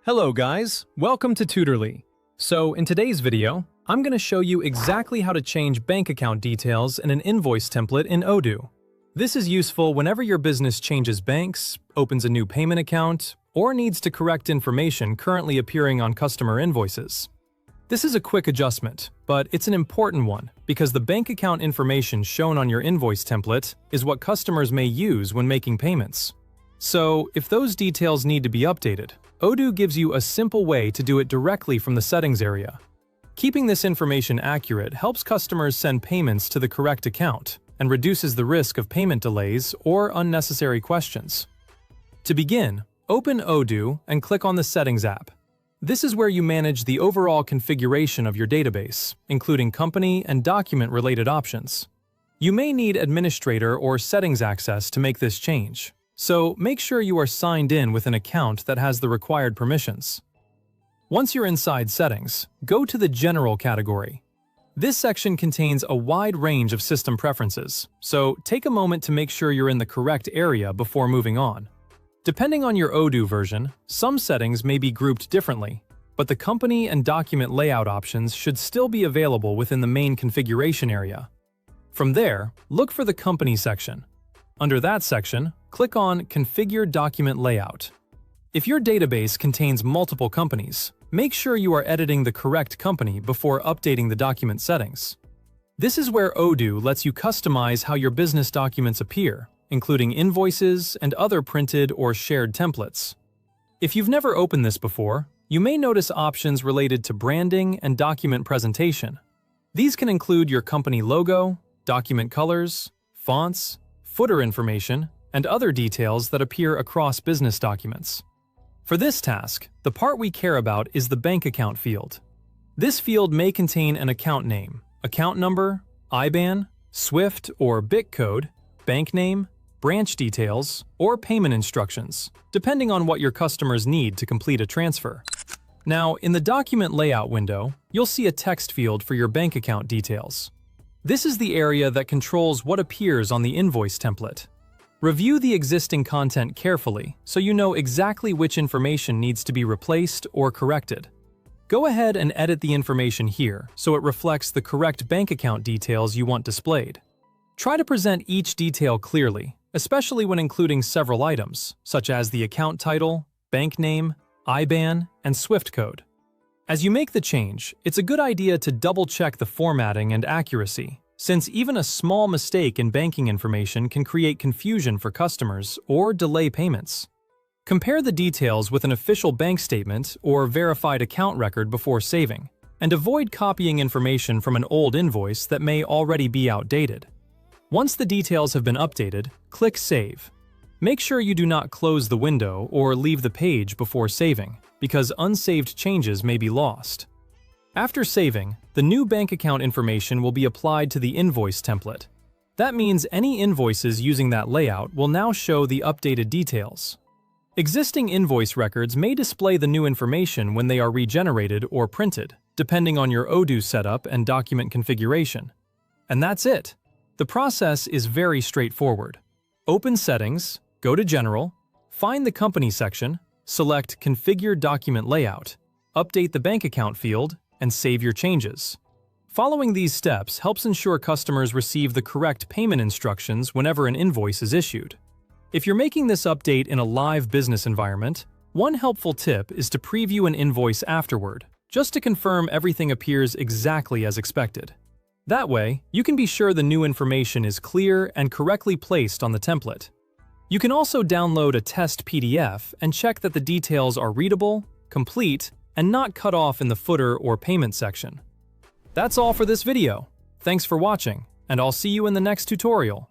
Hello guys, welcome to Tutorly. So in today's video, I'm going to show you exactly how to change bank account details in an invoice template in Odoo. This is useful whenever your business changes banks, opens a new payment account, or needs to correct information currently appearing on customer invoices. This is a quick adjustment, but it's an important one because the bank account information shown on your invoice template is what customers may use when making payments. So if those details need to be updated, Odoo gives you a simple way to do it directly from the settings area. Keeping this information accurate helps customers send payments to the correct account and reduces the risk of payment delays or unnecessary questions. To begin, open Odoo and click on the Settings app. This is where you manage the overall configuration of your database, including company and document-related options. You may need administrator or settings access to make this change, so make sure you are signed in with an account that has the required permissions. Once you're inside Settings, go to the General category. This section contains a wide range of system preferences, so take a moment to make sure you're in the correct area before moving on. Depending on your Odoo version, some settings may be grouped differently, but the company and document layout options should still be available within the main configuration area. From there, look for the Company section. Under that section, click on Configure Document Layout. If your database contains multiple companies, make sure you are editing the correct company before updating the document settings. This is where Odoo lets you customize how your business documents appear, including invoices and other printed or shared templates. If you've never opened this before, you may notice options related to branding and document presentation. These can include your company logo, document colors, fonts, footer information, and other details that appear across business documents. For this task, the part we care about is the bank account field. This field may contain an account name, account number, IBAN, SWIFT or BIC code, bank name, branch details, or payment instructions, depending on what your customers need to complete a transfer. Now, in the document layout window, you'll see a text field for your bank account details. This is the area that controls what appears on the invoice template. Review the existing content carefully so you know exactly which information needs to be replaced or corrected. Go ahead and edit the information here so it reflects the correct bank account details you want displayed. Try to present each detail clearly, especially when including several items, such as the account title, bank name, IBAN, and SWIFT code. As you make the change, it's a good idea to double-check the formatting and accuracy, since even a small mistake in banking information can create confusion for customers or delay payments. Compare the details with an official bank statement or verified account record before saving, and avoid copying information from an old invoice that may already be outdated. Once the details have been updated, click Save. Make sure you do not close the window or leave the page before saving, because unsaved changes may be lost. After saving, the new bank account information will be applied to the invoice template. That means any invoices using that layout will now show the updated details. Existing invoice records may display the new information when they are regenerated or printed, depending on your Odoo setup and document configuration. And that's it. The process is very straightforward. Open Settings, go to General, find the Company section, select Configure Document Layout, update the bank account field, and save your changes. Following these steps helps ensure customers receive the correct payment instructions whenever an invoice is issued. If you're making this update in a live business environment, one helpful tip is to preview an invoice afterward, just to confirm everything appears exactly as expected. That way, you can be sure the new information is clear and correctly placed on the template. You can also download a test PDF and check that the details are readable, complete, and not cut off in the footer or payment section. That's all for this video. Thanks for watching, and I'll see you in the next tutorial.